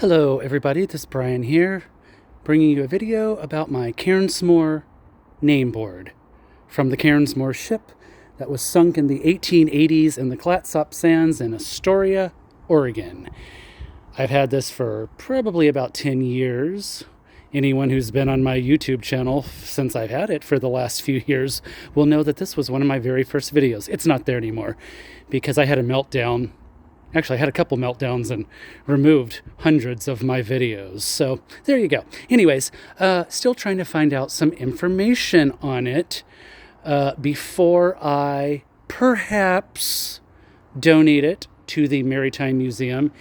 Hello everybody, this is Brian here, bringing you a video about my CAIRNSMORE nameboard from the CAIRNSMORE ship that was sunk in the 1880s in the Clatsop Sands in Astoria, Oregon. I've had this for probably about 10 years. Anyone who's been on my YouTube channel since I've had it for the last few years will know that this was one of my very first videos. It's not there anymore because I had a meltdown. Actually, I had a couple meltdowns and removed hundreds of my videos. So there you go. Anyways, still trying to find out some information on it before I perhaps donate it to the Maritime Museum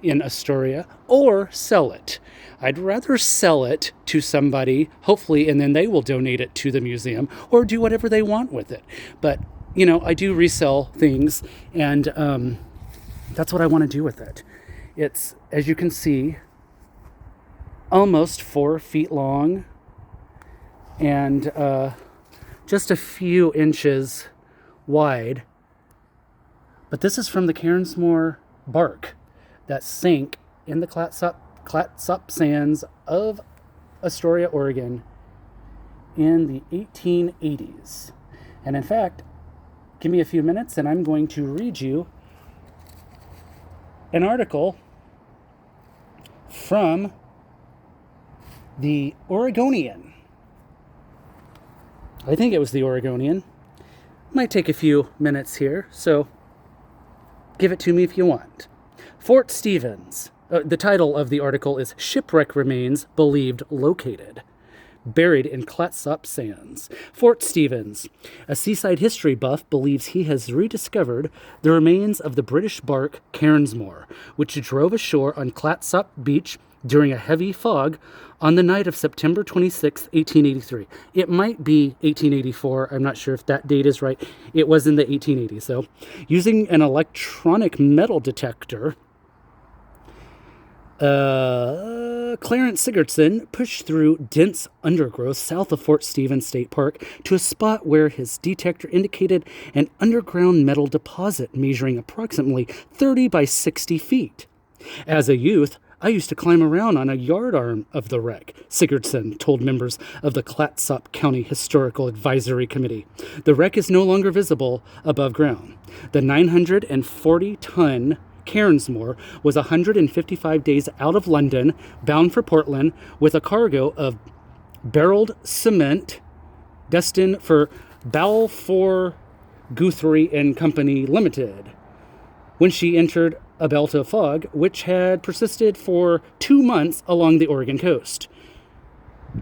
in Astoria or sell it. I'd rather sell it to somebody, hopefully, and then they will donate it to the museum or do whatever they want with it. But, you know, I do resell things, and that's what I want to do with it. It's, as you can see, almost 4 feet long and just a few inches wide. But this is from the CAIRNSMORE barque that sank in the Clatsop Sands of Astoria, Oregon in the 1880s. And in fact, give me a few minutes and I'm going to read you an article from the Oregonian. I think it was the Oregonian. Might take a few minutes here, so give it to me if you want. Fort Stevens. The title of the article is Shipwreck Remains Believed Located. Buried in Clatsop Sands. Fort Stevens. A seaside history buff believes he has rediscovered the remains of the British barque CAIRNSMORE, which drove ashore on Clatsop Beach during a heavy fog on the night of September 26, 1883. It might be 1884. I'm not sure if that date is right. It was in the 1880s, though. Using an electronic metal detector, Clarence Sigurdsson pushed through dense undergrowth south of Fort Stevens State Park to a spot where his detector indicated an underground metal deposit measuring approximately 30 by 60 feet. As a youth, I used to climb around on a yardarm of the wreck, Sigurdsson told members of the Clatsop County Historical Advisory Committee. The wreck is no longer visible above ground. The 940-ton CAIRNSMORE was 155 days out of London, bound for Portland, with a cargo of barreled cement destined for Balfour Guthrie and Company Limited, when she entered a belt of fog, which had persisted for 2 months along the Oregon coast.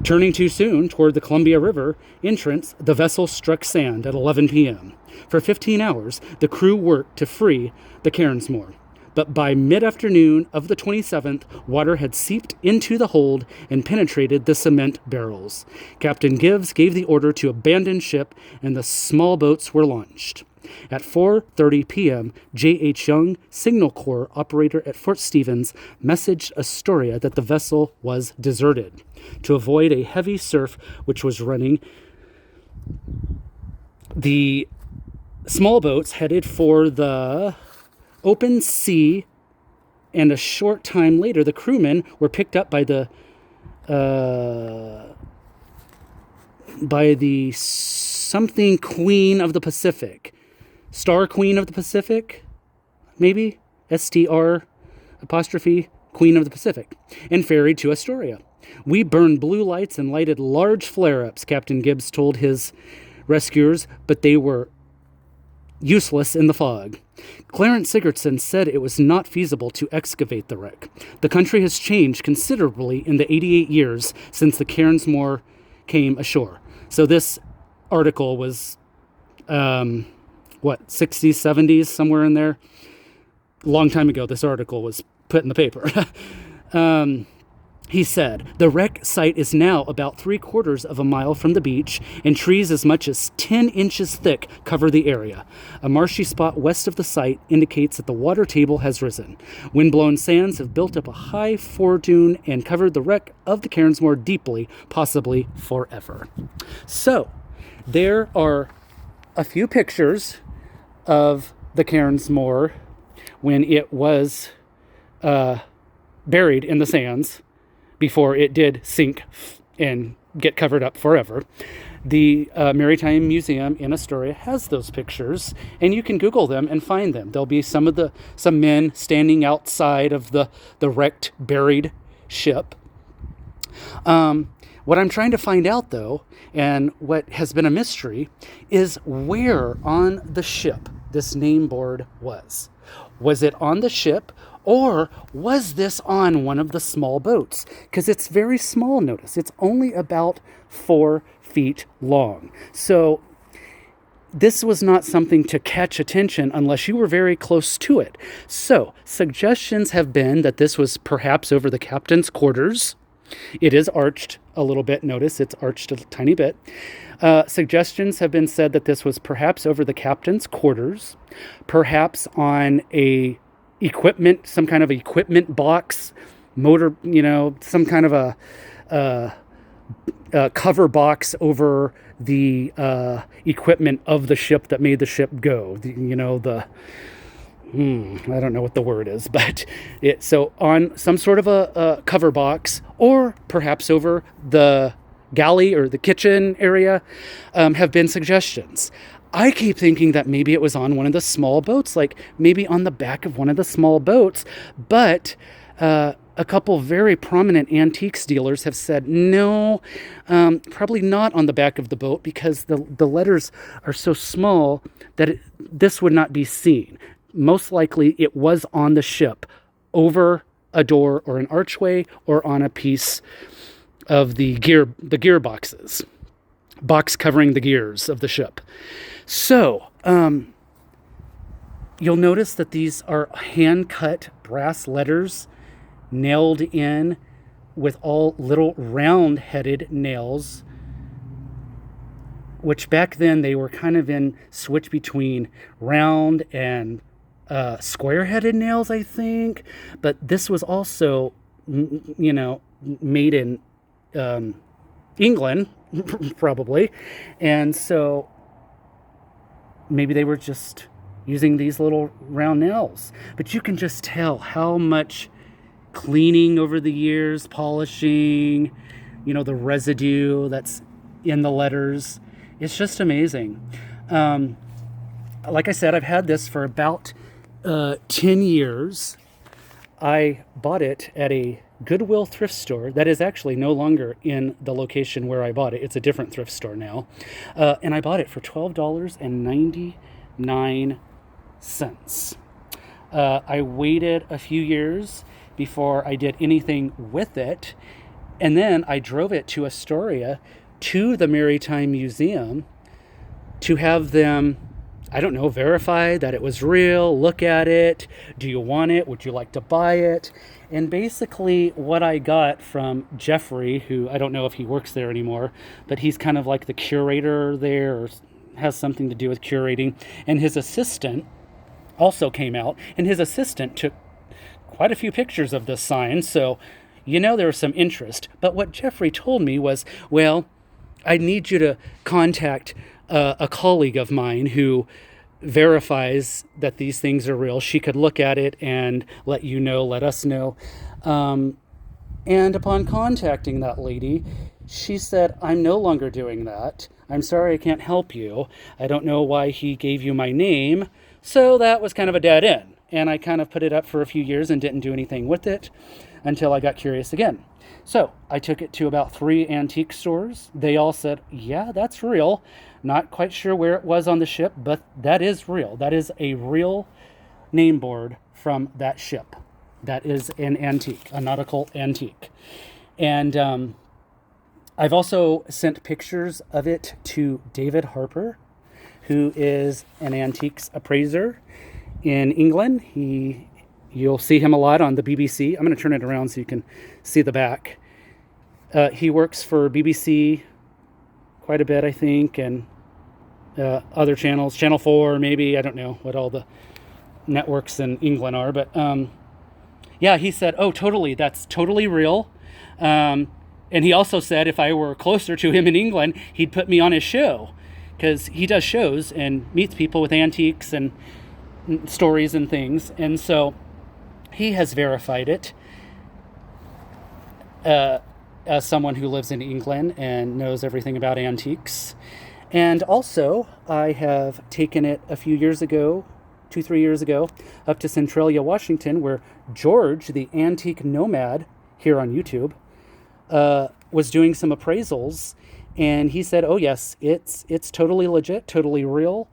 Turning too soon toward the Columbia River entrance, the vessel struck sand at 11 p.m. For 15 hours, the crew worked to free the CAIRNSMORE. But by mid-afternoon of the 27th, water had seeped into the hold and penetrated the cement barrels. Captain Gibbs gave the order to abandon ship, and the small boats were launched. At 4:30 p.m., J.H. Young, Signal Corps operator at Fort Stevens, messaged Astoria that the vessel was deserted. To avoid a heavy surf which was running, the small boats headed for the open sea, and a short time later, the crewmen were picked up by the something Queen of the Pacific. Star Queen of the Pacific, maybe? STR apostrophe Queen of the Pacific, and ferried to Astoria. We burned blue lights and lighted large flare-ups, Captain Gibbs told his rescuers, but they were useless in the fog. Clarence Sigurdsson said it was not feasible to excavate the wreck. The country has changed considerably in the 88 years since the CAIRNSMORE came ashore. So this article was 60s, 70s, somewhere in there. Long time ago, this article was put in the paper. He said, the wreck site is now about 3/4 of a mile from the beach, and trees as much as 10 inches thick cover the area. A marshy spot west of the site indicates that the water table has risen. Windblown sands have built up a high foredune and covered the wreck of the CAIRNSMORE deeply, possibly forever. So, there are a few pictures of the CAIRNSMORE when it was buried in the sands before it did sink and get covered up forever. The Maritime Museum in Astoria has those pictures, and you can Google them and find them. There'll be some men standing outside of the wrecked, buried ship. What I'm trying to find out, though, and what has been a mystery, is where on the ship this name board was. Was it on the ship, or was this on one of the small boats? Because it's very small, notice. It's only about 4 feet long. So this was not something to catch attention unless you were very close to it. So suggestions have been that this was perhaps over the captain's quarters. It is arched a little bit. Notice it's arched a tiny bit. Suggestions have been said that this was perhaps over the captain's quarters, perhaps on some kind of equipment box, motor, some kind of a cover box over the equipment of the ship that made the ship go. I don't know what the word is, but so on some sort of a cover box, or perhaps over the galley or the kitchen area, have been suggestions. I keep thinking that maybe it was on one of the small boats, like maybe on the back of one of the small boats, but a couple very prominent antiques dealers have said, no, probably not on the back of the boat, because the letters are so small that this would not be seen. Most likely it was on the ship, over a door or an archway, or on a piece of the gear boxes, box covering the gears of the ship. So, you'll notice that these are hand-cut brass letters nailed in with all little round-headed nails, which back then they were kind of in switch between round and square-headed nails, I think. But this was also, made in England, probably. And so maybe they were just using these little round nails. But you can just tell how much cleaning over the years, polishing, the residue that's in the letters. It's just amazing. Like I said, I've had this for about 10 years. I bought it at a Goodwill thrift store that is actually no longer in the location where I bought it. It's a different thrift store now. And I bought it for $12.99. I waited a few years before I did anything with it. And then I drove it to Astoria, to the Maritime Museum, to have them, verify that it was real, look at it. Do you want it? Would you like to buy it? And basically what I got from Jeffrey, who I don't know if he works there anymore, but he's kind of like the curator there, or has something to do with curating. And his assistant also came out, and his assistant took quite a few pictures of this sign. So, there was some interest. But what Jeffrey told me was, well, I need you to contact a colleague of mine who verifies that these things are real. She could look at it and let us know. And upon contacting that lady, she said, I'm no longer doing that. I'm sorry, I can't help you. I don't know why he gave you my name. So that was kind of a dead end. And I kind of put it up for a few years and didn't do anything with it until I got curious again. So I took it to about 3 antique stores. They all said, yeah, that's real. Not quite sure where it was on the ship, but that is real. That is a real name board from that ship. That is an antique, a nautical antique. And I've also sent pictures of it to David Harper, who is an antiques appraiser in England. You'll see him a lot on the BBC. I'm going to turn it around so you can see the back. He works for BBC quite a bit, I think, and other channels, Channel 4 maybe. I don't know what all the networks in England are, but he said, oh, totally, that's totally real. And he also said if I were closer to him in England, he'd put me on his show, because he does shows and meets people with antiques and stories and things. And so he has verified it. as someone who lives in England and knows everything about antiques. And also, I have taken it a few years ago, 2, 3 years ago, up to Centralia, Washington, where George, the antique nomad here on YouTube, was doing some appraisals, and he said, "Oh yes, it's totally legit, totally real."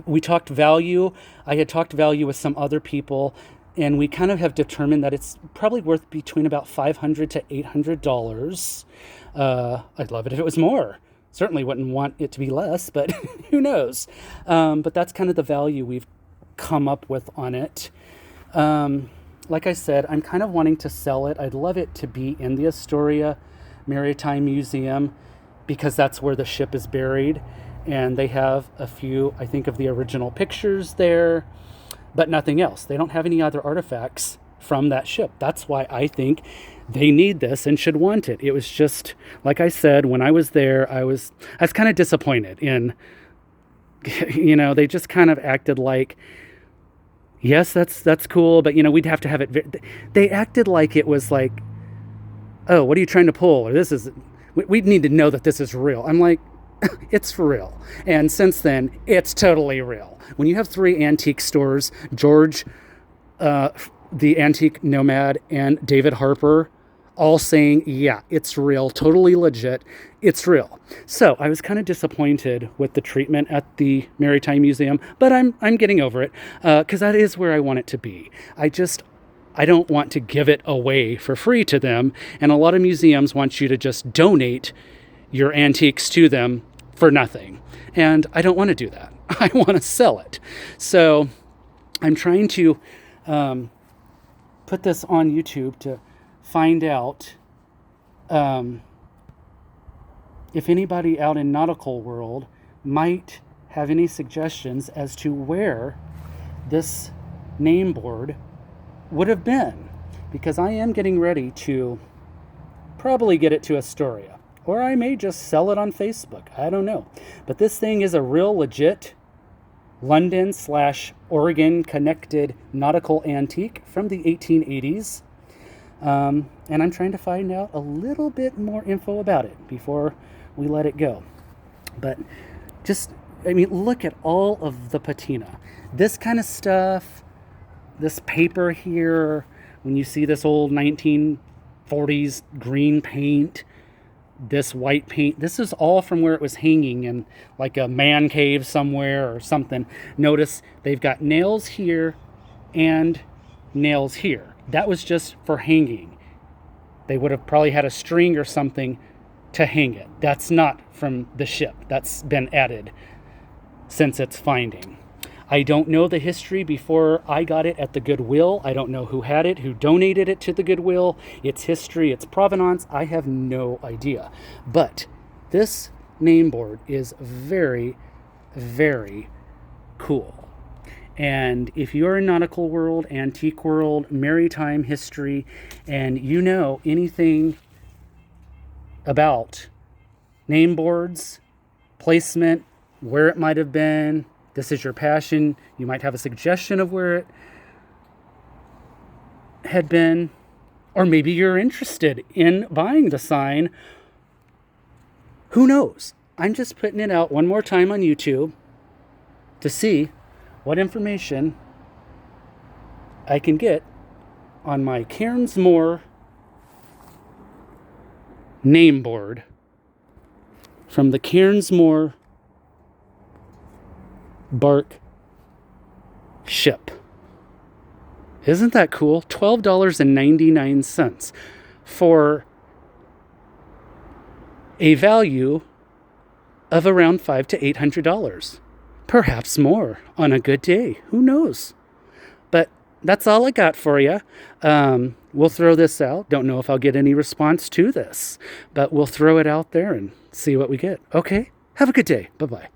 We talked value. I had talked value with some other people, and we kind of have determined that it's probably worth between about $500 to $800. I'd love it if it was more. Certainly wouldn't want it to be less, but who knows? But that's kind of the value we've come up with on it. Like I said, I'm kind of wanting to sell it. I'd love it to be in the Astoria Maritime Museum because that's where the ship is buried. And they have a few, I think, of the original pictures there, but nothing else. They don't have any other artifacts from that ship. That's why I think they need this and should want it. It was just, like I said, when I was there, I was kind of disappointed in, they just kind of acted like, yes, that's cool, but we'd have to have it. They acted like it was like, oh, what are you trying to pull? Or we need to know that this is real. I'm like, it's real. And since then, it's totally real. When you have 3 antique stores, George, the antique nomad, and David Harper, all saying, yeah, it's real, totally legit, it's real. So I was kind of disappointed with the treatment at the Maritime Museum, but I'm getting over it, because that is where I want it to be. I don't want to give it away for free to them, and a lot of museums want you to just donate your antiques to them for nothing. And I don't want to do that. I want to sell it. So I'm trying to put this on YouTube to find out if anybody out in nautical world might have any suggestions as to where this name board would have been, because I am getting ready to probably get it to Astoria, or I may just sell it on Facebook. I don't know. But this thing is a real legit London/Oregon connected nautical antique from the 1880s. And I'm trying to find out a little bit more info about it before we let it go. But look at all of the patina. This kind of stuff, this paper here, when you see this old 1940s green paint, this white paint, this is all from where it was hanging in like a man cave somewhere or something. Notice they've got nails here and nails here. That was just for hanging. They would have probably had a string or something to hang it. That's not from the ship. That's been added since its finding. I don't know the history before I got it at the Goodwill. I don't know who had it, who donated it to the Goodwill, its history, its provenance. I have no idea. But this name board is very, very cool. And if you're in nautical world, antique world, maritime history, and you know anything about name boards, placement, where it might have been, this is your passion, you might have a suggestion of where it had been, or maybe you're interested in buying the sign. Who knows? I'm just putting it out one more time on YouTube to see what information I can get on my CAIRNSMORE name board from the CAIRNSMORE barque ship. Isn't that cool? $12.99 for a value of around $500 to $800. Perhaps more on a good day. Who knows? But that's all I got for you. We'll throw this out. Don't know if I'll get any response to this, but we'll throw it out there and see what we get. Okay? Have a good day. Bye-bye.